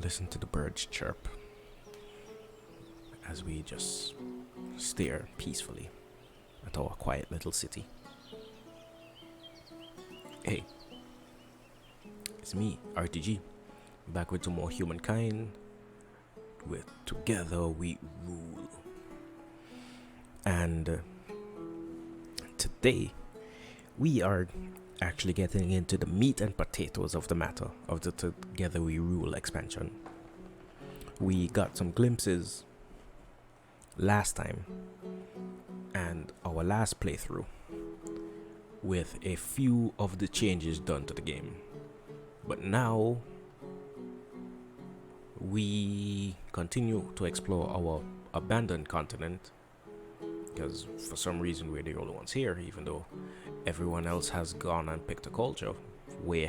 Listen to the birds chirp as we just stare peacefully at our quiet little city. Hey, it's me, RTG, back with some more Humankind with Together We Rule. And today we are actually getting into the meat and potatoes of the matter of the Together We Rule expansion. We got some glimpses last time and our last playthrough with a few of the changes done to the game. But now we continue to explore our abandoned continent, because for some reason we're the only ones here, even though everyone else has gone and picked a culture. What?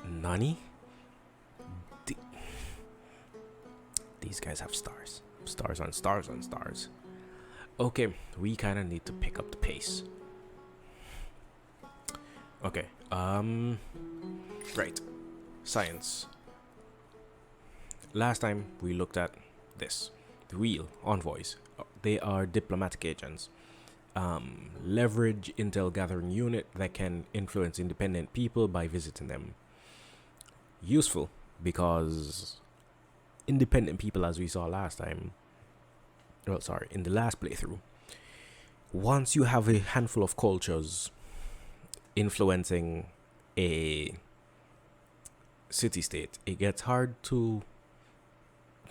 Nani? These guys have stars. Stars on stars on stars. Okay, we kind of need to pick up the pace. Okay, right. Science. Last time we looked at this. The real envoys. They are diplomatic agents. Leverage intel gathering unit that can influence independent people by visiting them. Useful because independent people, as we saw last time, in the last playthrough, once you have a handful of cultures influencing a city-state, it gets hard to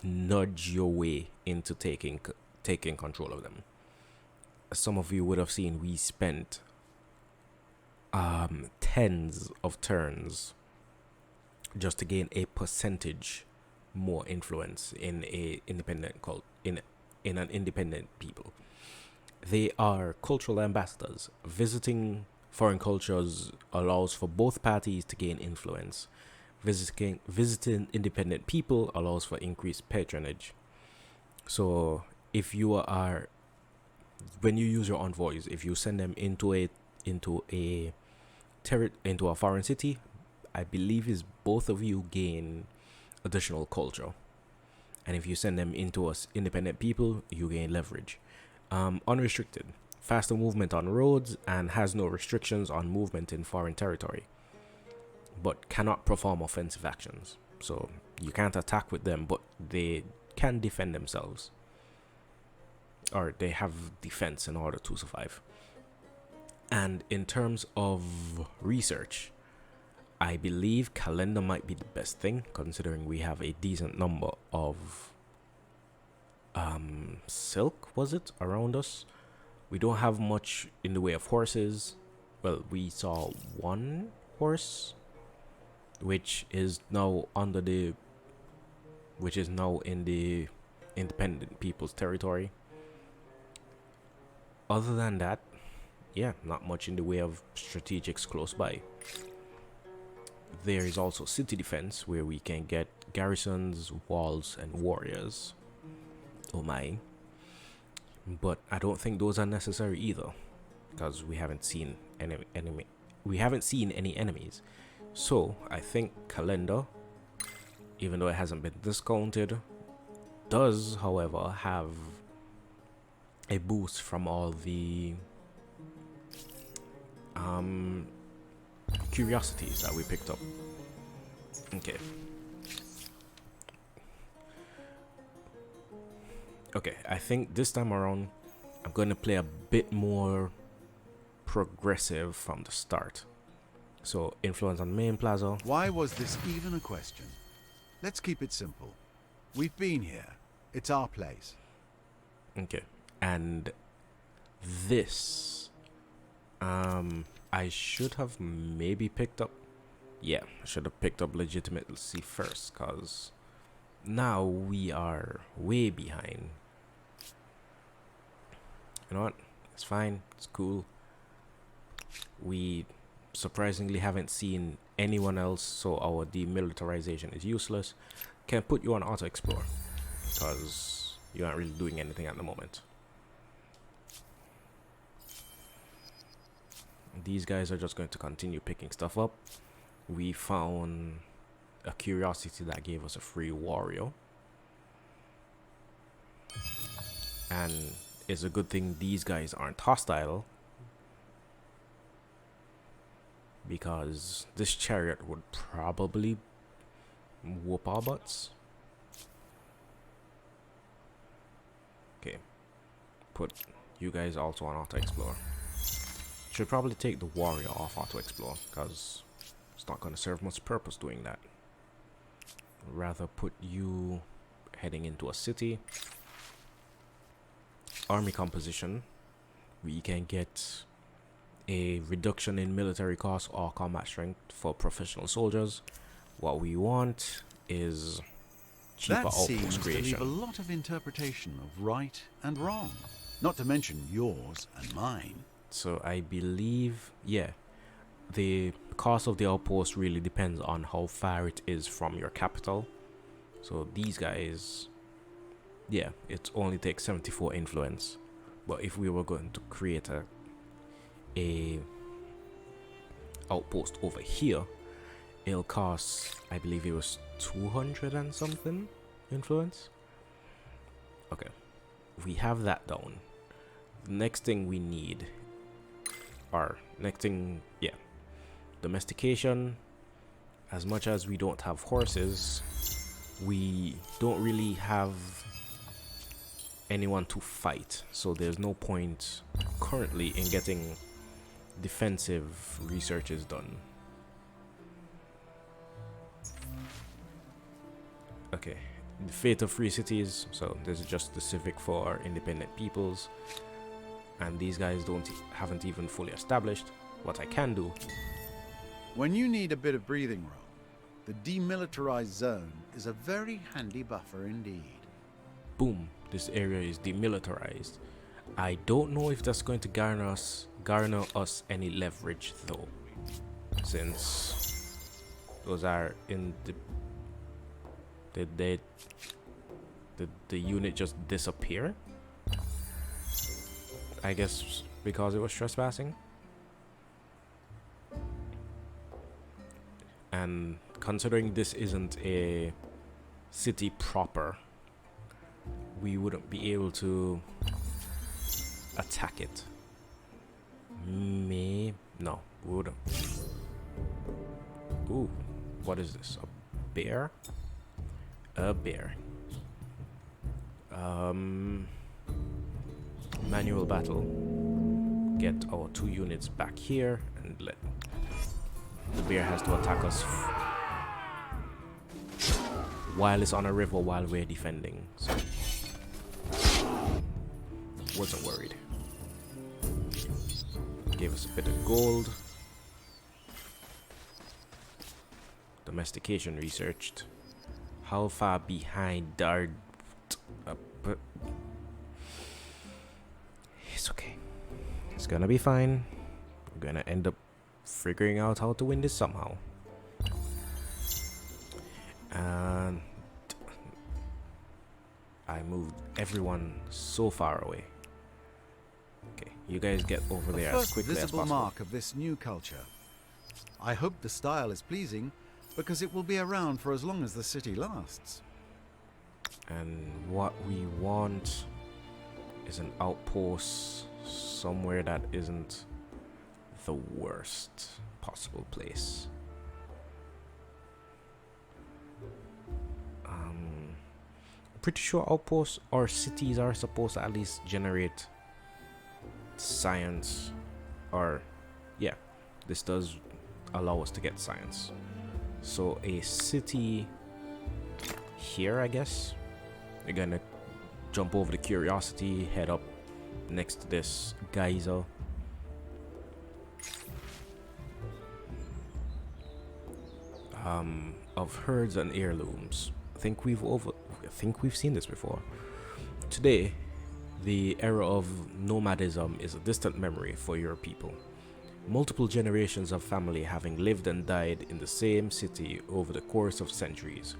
nudge your way into taking control of them. As some of you would have seen, we spent tens of turns just to gain a percentage more influence in a independent cult in an independent people. They are cultural ambassadors. Visiting foreign cultures allows for both parties to gain influence. Visiting independent people allows for increased patronage. So if you are, when you use your envoys, if you send them into a foreign city, I believe is both of you gain additional culture. And if you send them into us independent people, you gain leverage. Unrestricted, faster movement on roads, and has no restrictions on movement in foreign territory, but cannot perform offensive actions. So you can't attack with them, but they can defend themselves, or they have defense in order to survive. And in terms of research, I believe calendar might be the best thing, considering we have a decent number of silk, was it, around us. We don't have much in the way of horses. Well, we saw one horse, which is now in the independent people's territory. Other than that, yeah, not much in the way of strategics close by. There is also city defense, where we can get garrisons, walls, and warriors. Oh my. But I don't think those are necessary either, because we haven't seen any enemies. So I think calendar, even though it hasn't been discounted, does, however, have a boost from all the curiosities that we picked up. Okay, I think this time around I'm going to play a bit more progressive from the start. So, influence on main plaza. Why was this even a question? Let's keep it simple. We've been here. It's our place. Okay. And this, I should have maybe picked up. Yeah, I should have picked up legitimacy first, because now we are way behind. You know what? It's fine. It's cool. We surprisingly haven't seen anyone else, so our demilitarization is useless. Can put you on auto explore, because you aren't really doing anything at the moment. these guys are just going to continue picking stuff up. We found a curiosity that gave us a free warrior. And it's a good thing these guys aren't hostile, because this chariot would probably whoop our butts. Okay, put you guys also on auto explore. Should probably take the warrior off auto explore, because it's not going to serve much purpose doing that. Rather put you heading into a city. Army composition, we can get a reduction in military cost or combat strength for professional soldiers. What we want is cheaper That outpost seems to leave creation. a lot of interpretation of right and wrong, not to mention yours and mine. So I believe, yeah, the cost of the outpost really depends on how far it is from your capital. So these guys, yeah, it only takes 74 influence. But if we were going to create a outpost over here, it'll cost, I believe it was 200 and something influence. Okay, we have that down. The next thing we need, or next thing, yeah, domestication. As much as we don't have horses, we don't really have anyone to fight, so there's no point currently in getting defensive researches done. Okay, the fate of free cities. So this is just the civic for independent peoples, and these guys haven't even fully established. What I can do, When you need a bit of breathing room, the demilitarized zone is a very handy buffer indeed. boom, this area is demilitarized. I don't know if that's going to garner us any leverage though, since those are in did the unit just disappear? I guess because it was trespassing. And considering this isn't a city proper, we wouldn't be able to attack it. No, we wouldn't. Ooh, what is this? A bear? A bear. Manual battle. Get our 2 units back here and let the bear has to attack us while it's on a river while we're defending. So wasn't worried. Gave us a bit of gold. Domestication researched. How far behind are but it's okay. It's gonna be fine. We're gonna end up figuring out how to win this somehow. And I moved everyone so far away. Okay, you guys get over there as quickly as visible possible. mark of this new culture. I hope the style is pleasing, because it will be around for as long as the city lasts. And what we want is an outpost somewhere that isn't the worst possible place. Pretty sure outposts or cities are supposed to at least generate science, or yeah, this does allow us to get science. So a city here, I guess. We're gonna jump over the curiosity, head up next to this geyser. Of herds and heirlooms. I think we've seen this before. Today, the era of nomadism is a distant memory for your people. Multiple generations of family having lived and died in the same city over the course of centuries.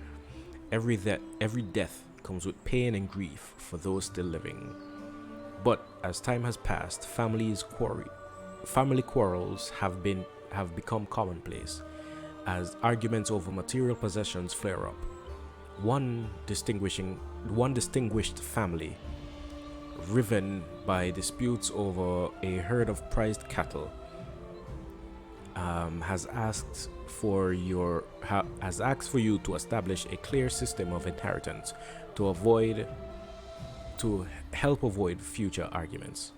Every death comes with pain and grief for those still living. But as time has passed, families quarry. family quarrels have become commonplace as arguments over material possessions flare up. One distinguished family, riven by disputes over a herd of prized cattle, has asked for you to establish a clear system of inheritance to help avoid future arguments.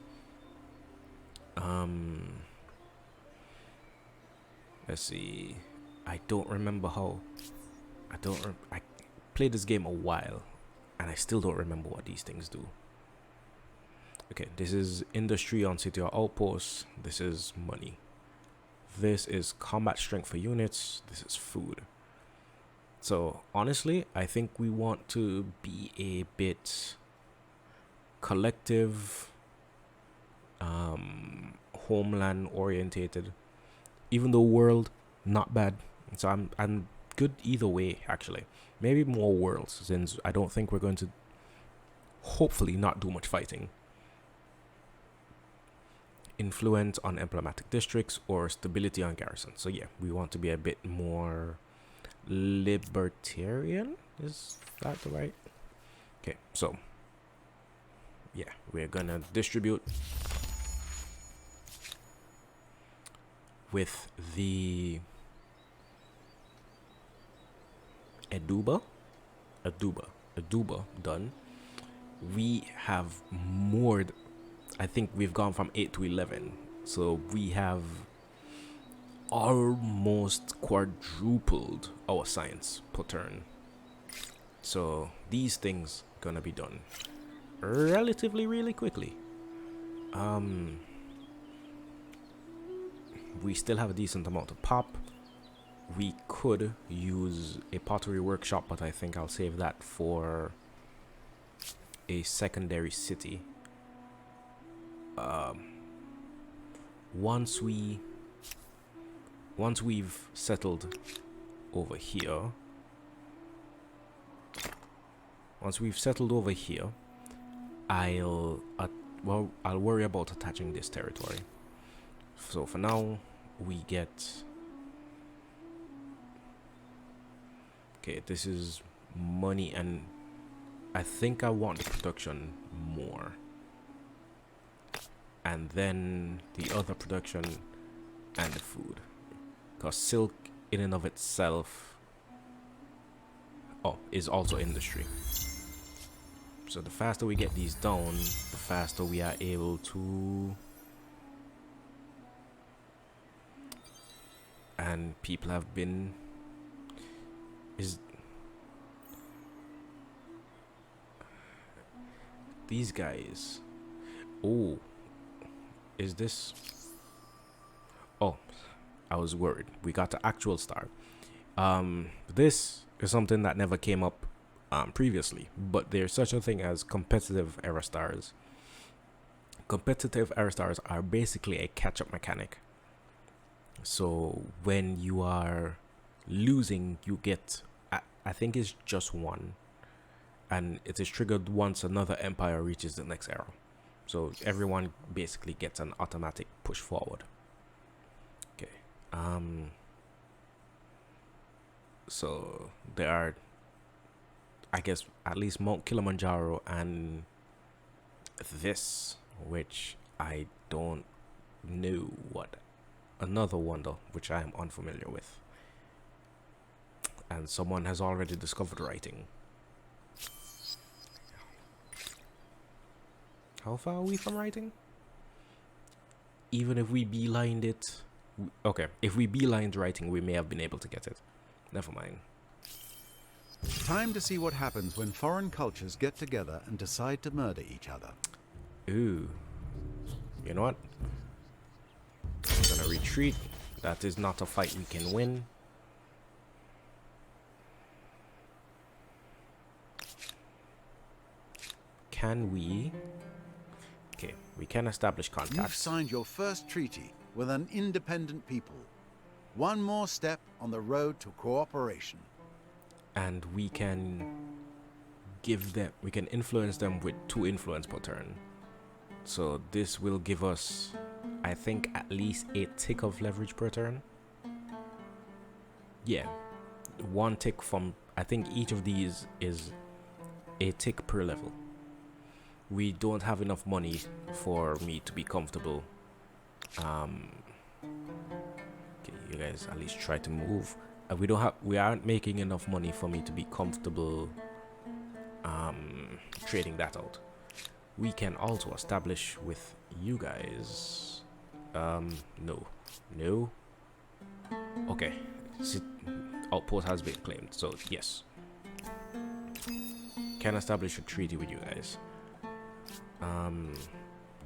Let's see. I don't remember how. I played this game a while, and I still don't remember what these things do. Okay, this is industry on city or outpost. This is money. This is combat strength for units. This is food. So honestly, I think we want to be a bit collective, homeland orientated. Even though world, not bad. So I'm good either way, actually. Maybe more worlds, since I don't think we're going to hopefully not do much fighting. Influence on emblematic districts or stability on garrison. So yeah, we want to be a bit more libertarian. Is that the right? Okay, so yeah, we're gonna distribute with the Aduba done. We have more. I think we've gone from 8 to 11, so we have almost quadrupled our science per turn. So these things gonna be done relatively really quickly. We still have a decent amount of pop. We could use a pottery workshop, but I think I'll save that for a secondary city. Once we've settled over here, I'll worry about attaching this territory. So for now, we get. Okay, this is money, and I think I want the production more. And then the other production and the food. Because silk in and of itself is also industry. So the faster we get these down, the faster we are able to. And people have been. These guys. Oh. Is this. Oh. I was worried. We got the actual star. This is something that never came up previously. But there's such a thing as competitive era stars. Competitive era stars are basically a catch-up mechanic. So when you are losing, you get, I think it's just one, and it is triggered once another empire reaches the next era. So everyone basically gets an automatic push forward. Okay. So there are, I guess, at least Mount Kilimanjaro and this, which I don't know what. Another wonder which I am unfamiliar with. And someone has already discovered writing. How far are we from writing? Even if we beelined it. Okay, if we beelined writing, we may have been able to get it. Never mind. Time to see what happens when foreign cultures get together and decide to murder each other. Ooh. You know what? I'm gonna retreat. That is not a fight we can win. Can we? Okay, we can establish contact. You've signed your first treaty with an independent people. One more step on the road to cooperation. And we can we can influence them with 2 influence per turn. So this will give us I think, at least a tick of leverage per turn. Yeah, one tick from, I think each of these is a tick per level. We don't have enough money for me to be comfortable. Okay, you guys at least try to move. We aren't making enough money for me to be comfortable trading that out. We can also establish with you guys. No. Okay, Outpost has been claimed, so yes. Can establish a treaty with you guys.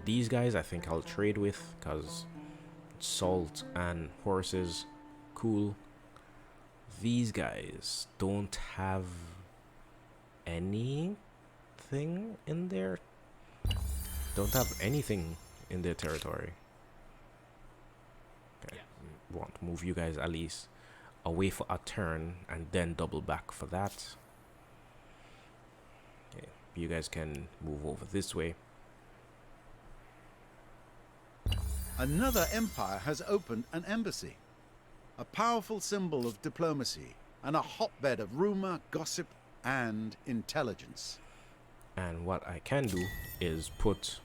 These guys I think I'll trade with, because salt and horses, cool. These guys don't have anything in their territory. Okay, want to move you guys at least away for a turn and then double back for that. Okay, you guys can move over this way. Another empire has opened an embassy, a powerful symbol of diplomacy and a hotbed of rumor, gossip, and intelligence. And what I can do is put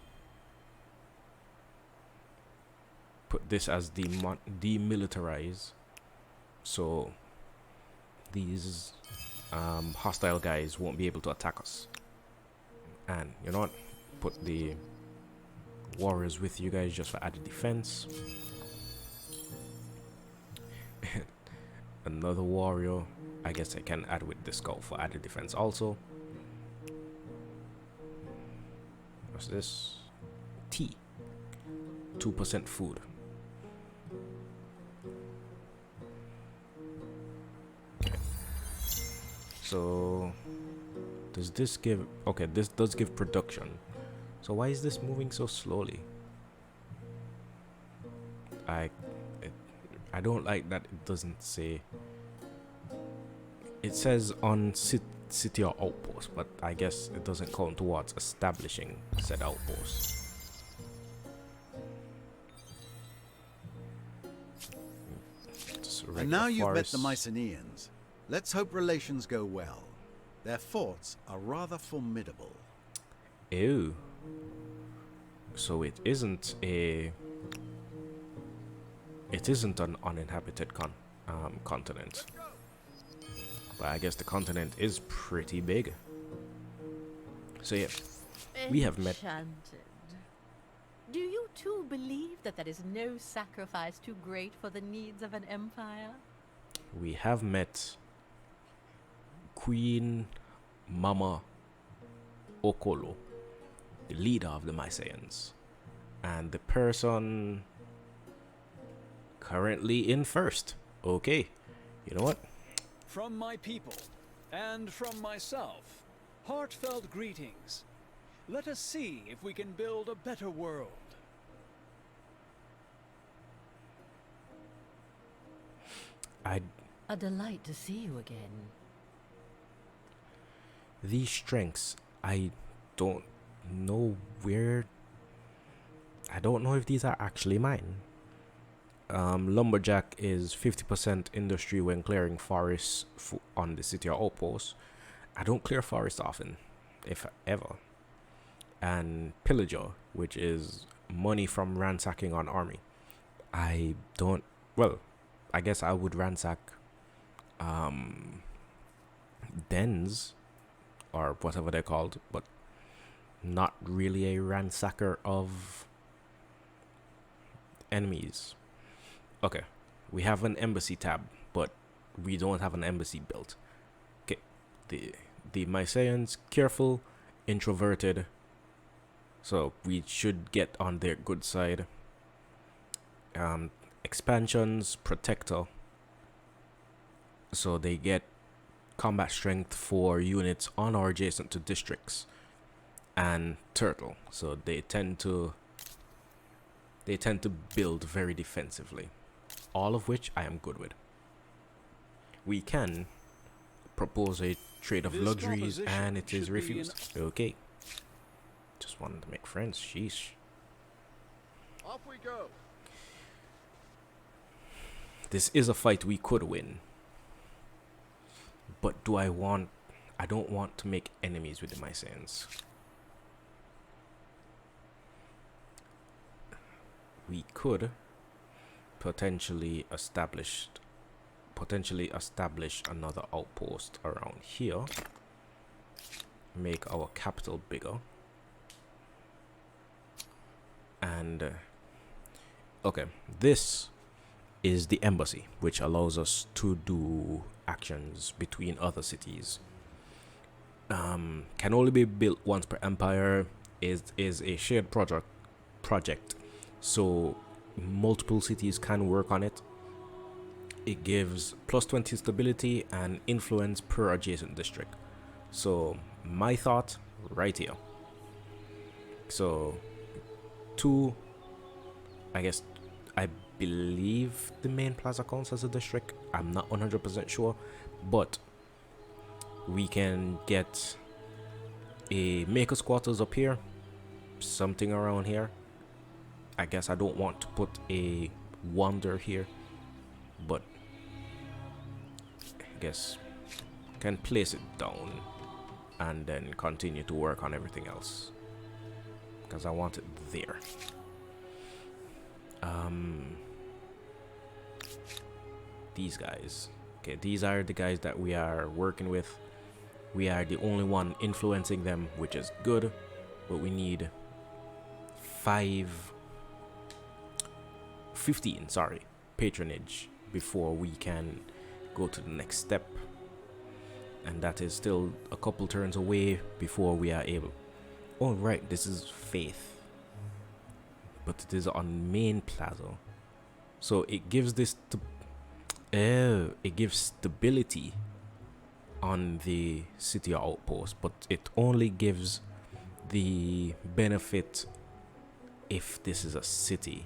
this as demilitarize, so these hostile guys won't be able to attack us. And you know what? Put the warriors with you guys just for added defense. Another warrior, I guess I can add with the skull for added defense also. What's this? Tea. 2% food. Okay. So does this give, okay, this does give production. So why is this moving so slowly? I don't like that it doesn't say. It says on city or outpost, but I guess it doesn't count towards establishing said outpost. And now you've met the Mycenaeans. Let's hope relations go well. Their forts are rather formidable. Ew. So it isn't an uninhabited continent. But I guess the continent is pretty big. So yeah, we have met. Enchanted. Do you too believe that there is no sacrifice too great for the needs of an empire? We have met Queen Mama Okolo, the leader of the Mycenaeans, and the person currently in first. Okay, you know what? From my people, and from myself, heartfelt greetings. Let us see if we can build a better world. A delight to see you again. These strengths, I don't know where. I don't know if these are actually mine. Lumberjack is 50% industry when clearing forests on the city or outpost. I don't clear forest often, if ever. And Pillager, which is money from ransacking on army. I don't. Well, I guess I would ransack dens or whatever they're called, but not really a ransacker of enemies. Okay, we have an embassy tab, but we don't have an embassy built. Okay, the Mycenaeans, careful, introverted, so we should get on their good side. Expansions, protector, so they get combat strength for units on or adjacent to districts, and turtle, so they tend to build very defensively, all of which I am good with. We can propose a trade of This luxuries, and it proposition is should be refused. Okay, just wanted to make friends. Sheesh. Off we go. This is a fight we could win. But I don't want to make enemies with the Mycenaeans. We could potentially establish another outpost around here. Make our capital bigger. And okay, this is the embassy, which allows us to do actions between other cities. Can only be built once per empire. Is a shared project, so multiple cities can work on it. It gives plus 20 stability and influence per adjacent district. So my thought right here. So I believe the main plaza counts as a district. I'm not 100% sure, but we can get a maker's quarters up here, something around here. I guess I don't want to put a wonder here, but I guess can place it down and then continue to work on everything else because I want it there. These guys, okay, these are the guys that we are working with. We are the only one influencing them, which is good, but we need 15 patronage before we can go to the next step, and that is still a couple turns away before we are able. Oh right, this is faith, but it is on main plaza, so it gives it gives stability on the city outpost, but it only gives the benefit if this is a city.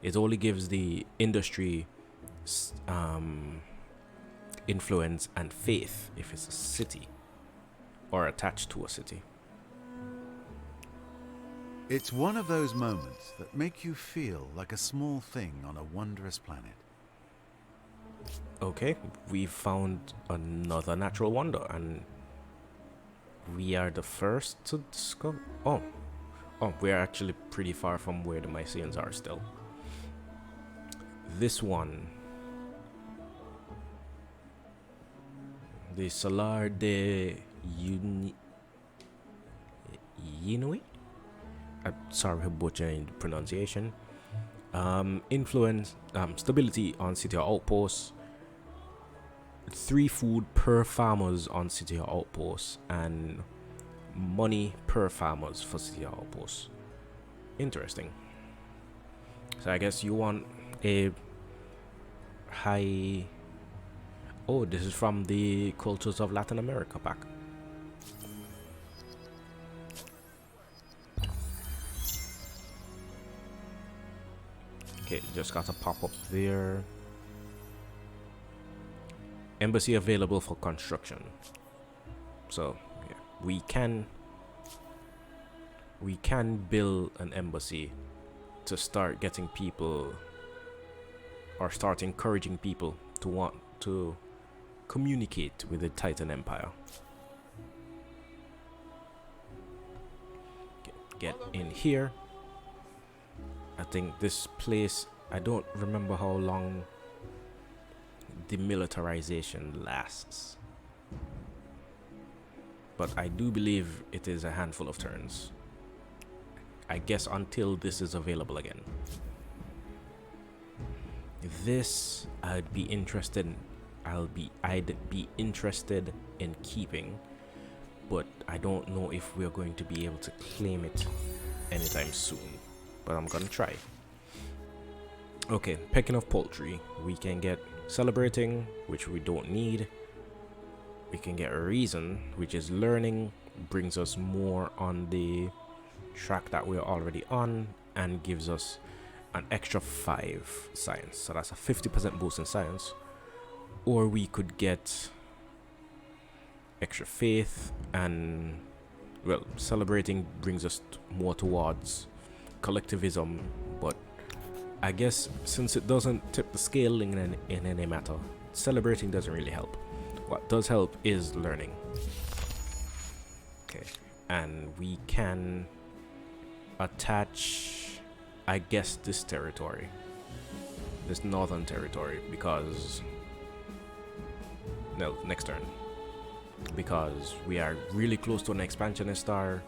It only gives the industry influence and faith if it's a city or attached to a city. It's one of those moments that make you feel like a small thing on a wondrous planet. Okay, we've found another natural wonder, and we are the first to discover. Oh, we're actually pretty far from where the Mycenaeans are still. This one, the Salar de Yinui. I'm sorry for butchering the pronunciation. Influence, stability on city outposts. 3 food per farmers on city outposts, and money per farmers for city outposts. Interesting. So I guess you want a high. Oh, this is from the Cultures of Latin America pack. Okay, just got to pop up there. Embassy available for construction. So yeah, we can build an embassy to start getting people, or start encouraging people to want to communicate with the Titan Empire. Get in here. I think this place, I don't remember how long demilitarization lasts, but I do believe it is a handful of turns. I guess until this is available again. This I'd be interested in keeping, but I don't know if we're going to be able to claim it anytime soon, but I'm gonna try. Okay, pecking of poultry. We can get celebrating, which we don't need. We can get reason, which is learning, brings us more on the track that we're already on, and gives us an extra 5 science, so that's a 50% boost in science. Or we could get extra faith, and well, celebrating brings us more towards collectivism, but I guess since it doesn't tip the scale in any matter, celebrating doesn't really help. What does help is learning. Okay, and we can attach, I guess, this territory, this northern territory, because no, next turn, because we are really close to an expansionist star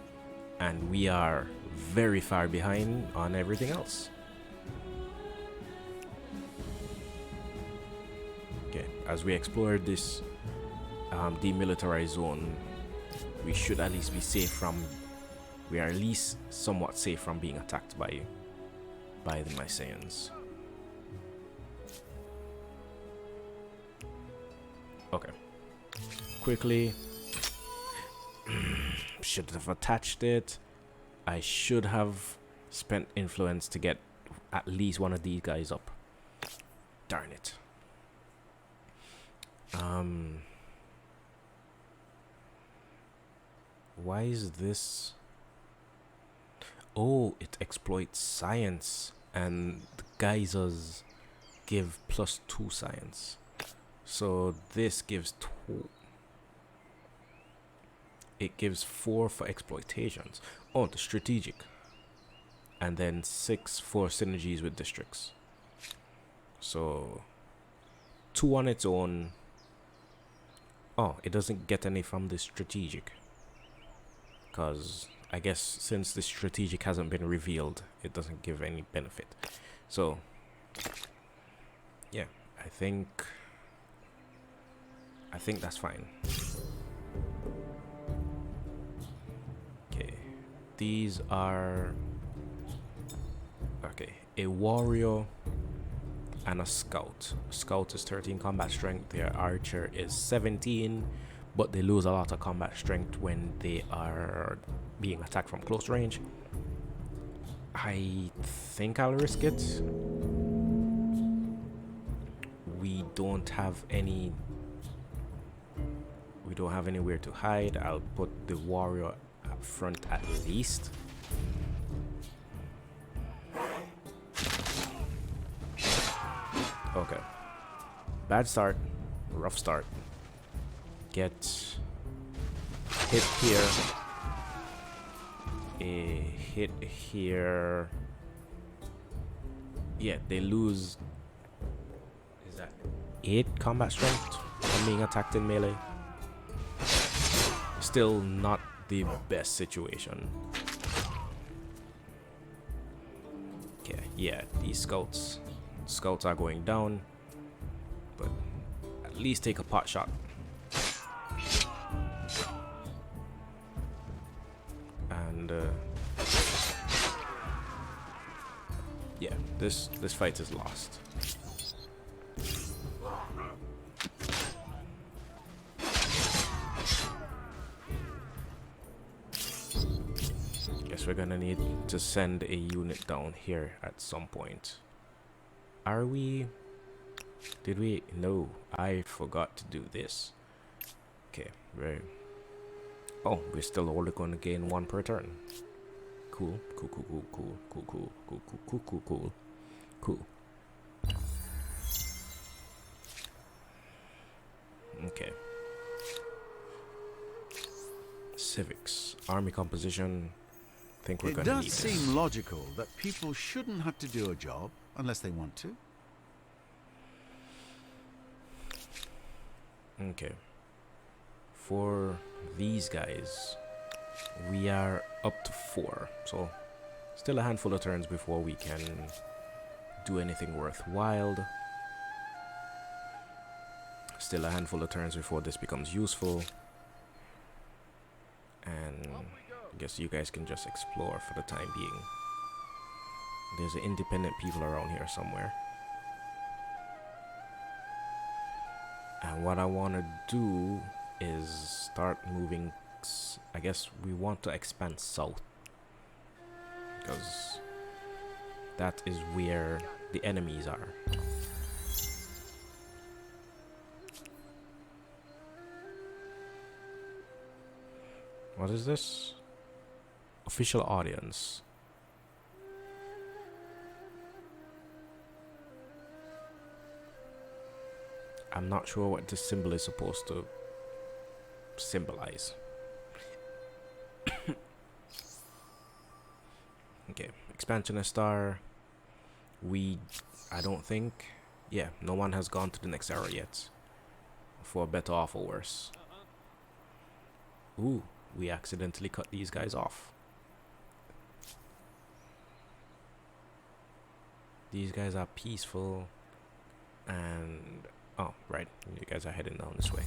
and we are very far behind on everything else. Okay, as we explore this demilitarized zone, we should at least be safe from, we are at least somewhat safe from being attacked by the Mycenaeans. Okay, quickly, should have attached it. I should have spent influence to get at least one of these guys up. Darn it. Why is this? Oh, it exploits science, and the geysers give +2 science. So this gives 2. It gives 4 for exploitations. Oh, the strategic. And then 6 for synergies with districts. So 2 on its own. Oh, it doesn't get any from the strategic. Because I guess since the strategic hasn't been revealed, it doesn't give any benefit. So yeah, I think that's fine. Okay, these are okay, a warrior and a scout. Scout is 13 combat strength, their archer is 17, but they lose a lot of combat strength when they are being attacked from close range. I think I'll risk it. We don't have anywhere to hide. I'll put the warrior up front at least. Okay. Bad start. Rough start. Get hit here. A hit here. Yeah, they lose. Is that 8 combat strength from being attacked in melee? Still not the best situation. Okay, yeah, these scouts are going down, but at least take a pot shot. And yeah, this fight is lost. Guess we're gonna need to send a unit down here at some point. Are we? Did we? No, I forgot to do this. Okay, right. Oh, we're still only going to gain 1 per turn. Cool. Okay. Civics, army composition. Think we're It gonna does need seem this. logical that people shouldn't have to do a job unless they want to. Okay. For these guys, we are up to 4, so still a handful of turns before we can do anything worthwhile. Still a handful of turns before this becomes useful. And I guess you guys can just explore for the time being. There's independent people around here somewhere. And what I want to do is start moving. I guess we want to expand south, because that is where the enemies are. What is this? Official audience. I'm not sure what this symbol is supposed to symbolize. Okay, expansionist star. I don't think, yeah, no one has gone to the next era yet. For better or for worse. Ooh, we accidentally cut these guys off. These guys are peaceful and, oh, right, you guys are heading down this way.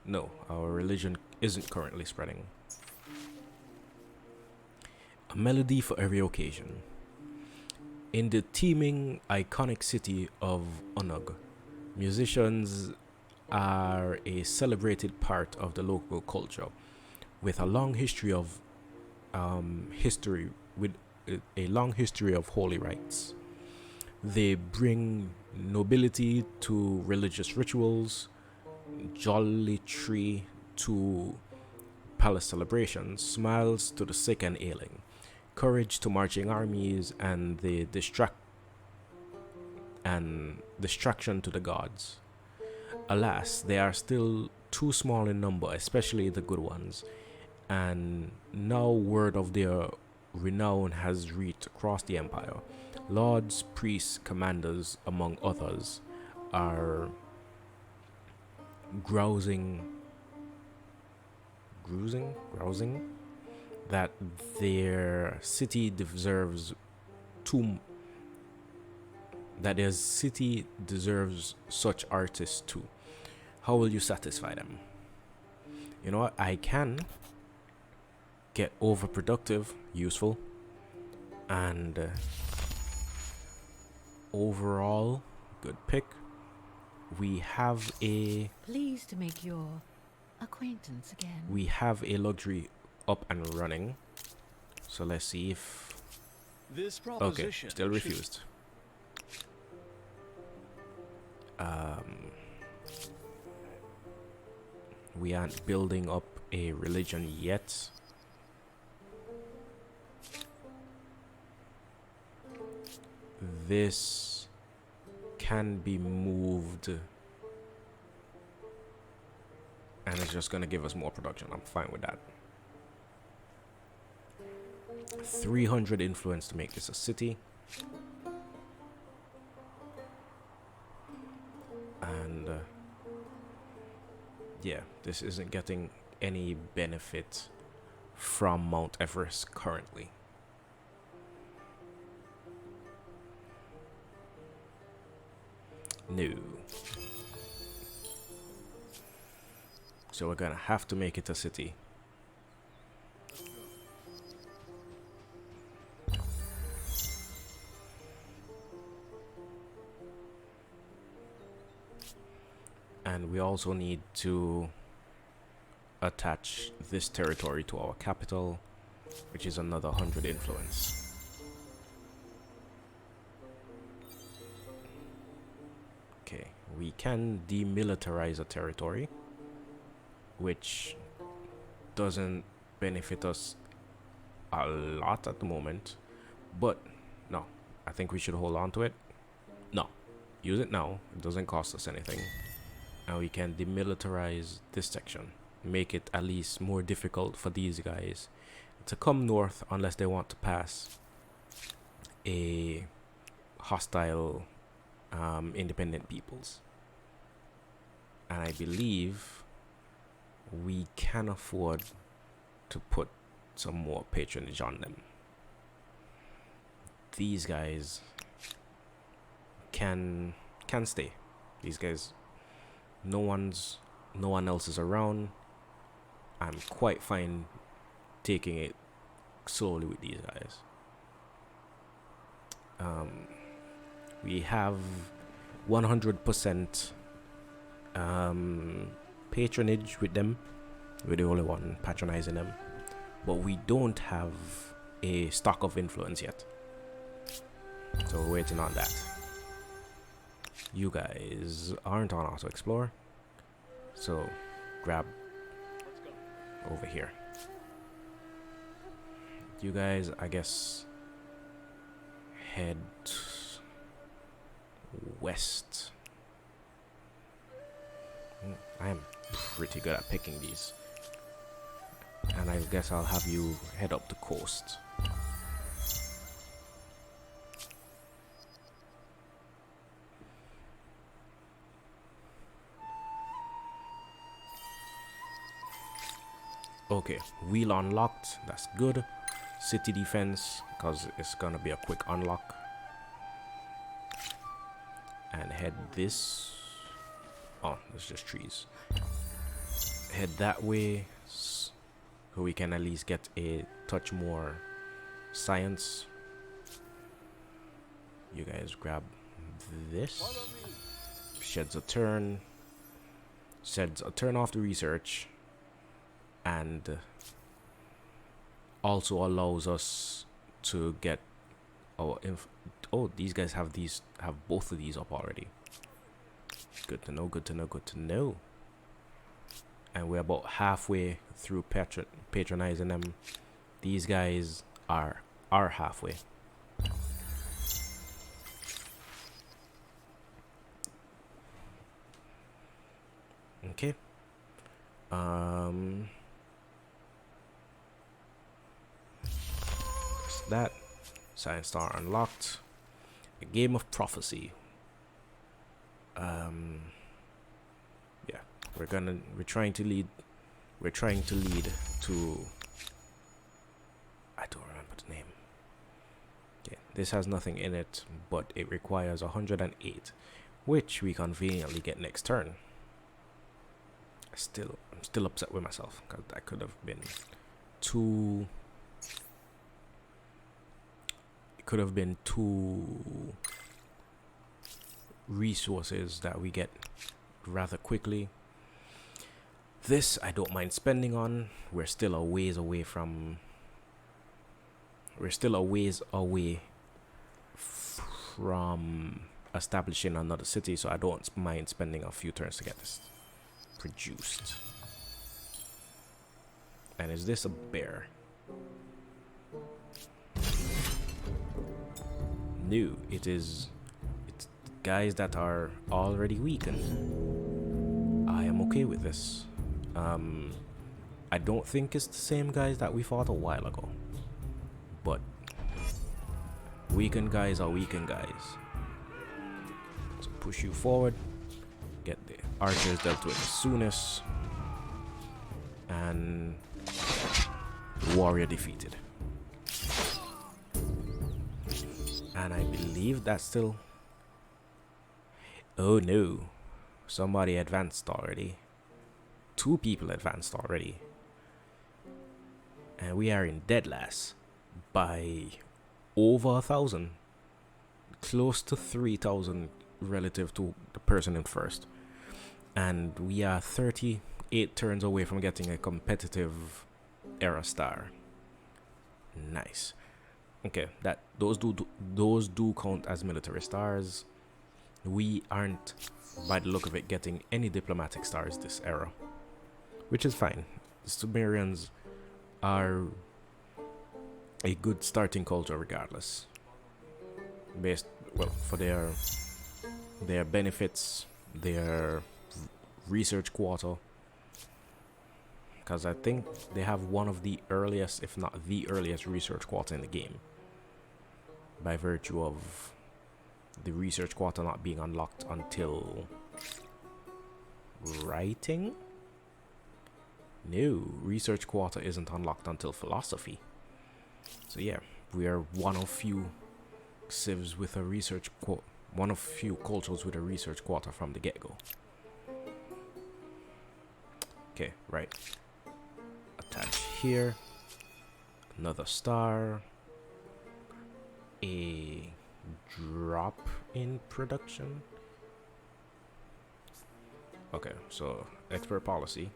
No, our religion isn't currently spreading. A melody for every occasion. In the teeming, iconic city of Onug, musicians are a celebrated part of the local culture, with a long history of holy rites. They bring nobility to religious rituals, jollity to palace celebrations, smiles to the sick and ailing, courage to marching armies, and the distraction to the gods. Alas, they are still too small in number, especially the good ones, and now word of their renown has reached across the empire. Lords, priests, commanders, among others, are grousing that their city deserves such artists too. How will you satisfy them? You know what? I can get overproductive, useful, and overall good pick. We have a Pleased to make your acquaintance again. we have a luxury up and running. So let's see if This okay, proposition still should- refused. We aren't building up a religion yet. This can be moved, and it's just gonna give us more production. I'm fine with that. 300 influence to make this a city. And yeah, this isn't getting any benefit from Mount Everest currently. No. So we're gonna have to make it a city. And we also need to attach this territory to our capital, which is another 100 influence. Okay, we can demilitarize a territory, which doesn't benefit us a lot at the moment, but no, I think we should hold on to it. No, use it now, it doesn't cost us anything. And we can demilitarize this section, make it at least more difficult for these guys to come north unless they want to pass a hostile independent peoples. And I believe we can afford to put some more patronage on them. These guys can stay. These guys, no one else is around. I'm quite fine taking it slowly with these guys. We have 100% patronage with them. We're the only one patronizing them, but we don't have a stock of influence yet, so we're waiting on that. You guys aren't on auto explore, so grab over here. You guys, I guess head west. I am pretty good at picking these. And I guess I'll have you head up the coast. Okay, wheel unlocked. That's good. City defense, because it's gonna be a quick unlock. And head this. Oh, it's just trees. Head that way, so we can at least get a touch more science. You guys grab this. Sheds a turn. Sheds a turn off the research. And also allows us to get our oh, these guys have both of these up already. Good to know, good to know, good to know. And we're about halfway through patronizing them. These guys are halfway. Okay. That science star unlocked. A game of prophecy. Yeah, we're trying to lead to, I don't remember the name. Okay, this has nothing in it, but it requires 108, which we conveniently get next turn. I'm still upset with myself because that could have been two. It could have been 2 resources that we get rather quickly. This I don't mind spending on. We're still a ways away from establishing another city, so I don't mind spending a few turns to get this produced. And is this a bear? No, it's guys that are already weakened. I am okay with this. I don't think it's the same guys that we fought a while ago, but weakened guys are weakened guys. So push you forward, get the archers dealt with as soon as, and warrior defeated. And I believe that's still... Oh no, somebody advanced already. 2 people advanced already. And we are in dead last by over 1,000. Close to 3,000 relative to the person in first. And we are 38 turns away from getting a competitive era star. Nice. Okay, those do count as military stars. We aren't, by the look of it, getting any diplomatic stars this era, which is fine. The Sumerians are a good starting culture regardless. For their benefits, their research quarter, because I think they have one of the earliest, if not the earliest, research quarter in the game, by virtue of the research quarter not being unlocked until writing. No, research quarter isn't unlocked until philosophy. So yeah, we are one of few civs with a research one of few cultures with a research quarter from the get-go. Okay, right. Attach here. Another star. A drop in production. Okay, so expert policy.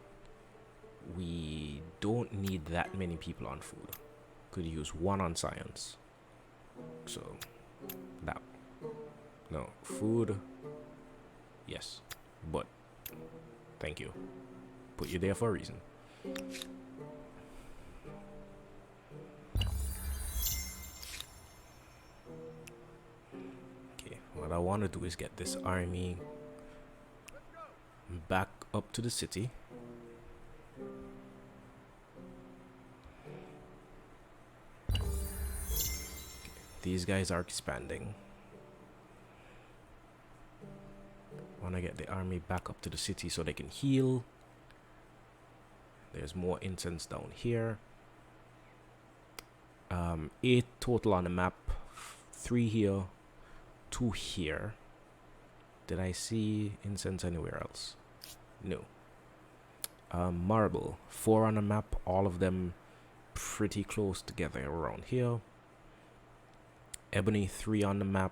We don't need that many people on food. Could use 1 on science. So that, no, food, yes, but thank you. Put you there for a reason. want to do is get this army back up to the city. These guys are expanding. Want to get the army back up to the city so they can heal. There's more incense down here. 8 total on the map. 3 here, 2 here. Did I see incense anywhere else? No. Marble, 4 on the map. All of them pretty close together around here. Ebony, 3 on the map.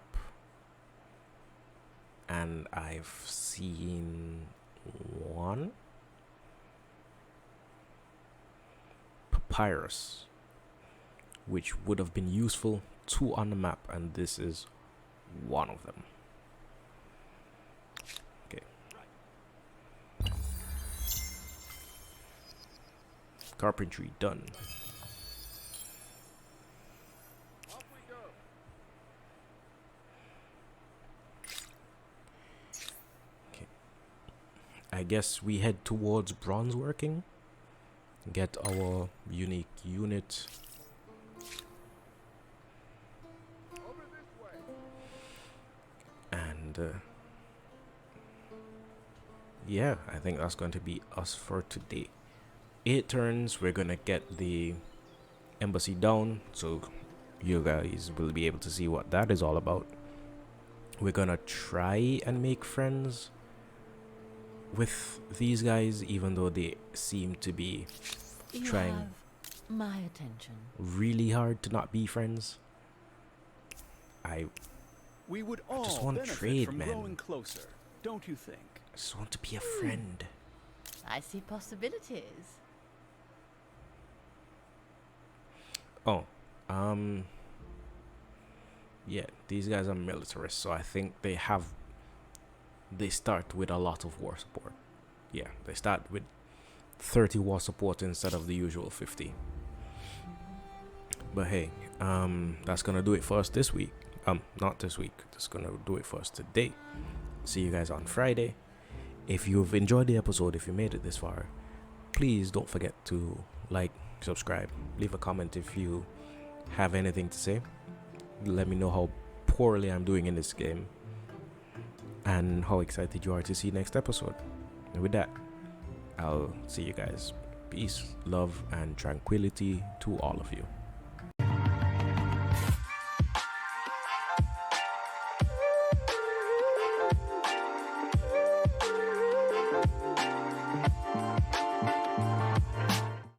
And I've seen 1. Papyrus, which would have been useful. 2 on the map, and this is 1 of them. Okay. Carpentry done. I guess we head towards bronze working. Get our unique unit. And yeah, I think that's going to be us for today. 8 turns, we're gonna get the embassy down, so you guys will be able to see what that is all about. We're gonna try and make friends with these guys, even though they seem to be trying have my attention. really hard to not be friends. We would I just all want to benefit trade, from man. growing closer, don't you think? I just want to be a friend. I see possibilities. Oh, yeah, these guys are militarists, so I think they start with a lot of war support. Yeah, they start with 30 war support instead of the usual 50. But hey, that's gonna do it for us this week. Not this week, that's gonna do it for us today. See you guys on Friday. If you've enjoyed the episode, if you made it this far, please don't forget to like, subscribe, leave a comment if you have anything to say. Let me know how poorly I'm doing in this game and how excited you are to see next episode. And with that, I'll see you guys. Peace, love, and tranquility to all of you.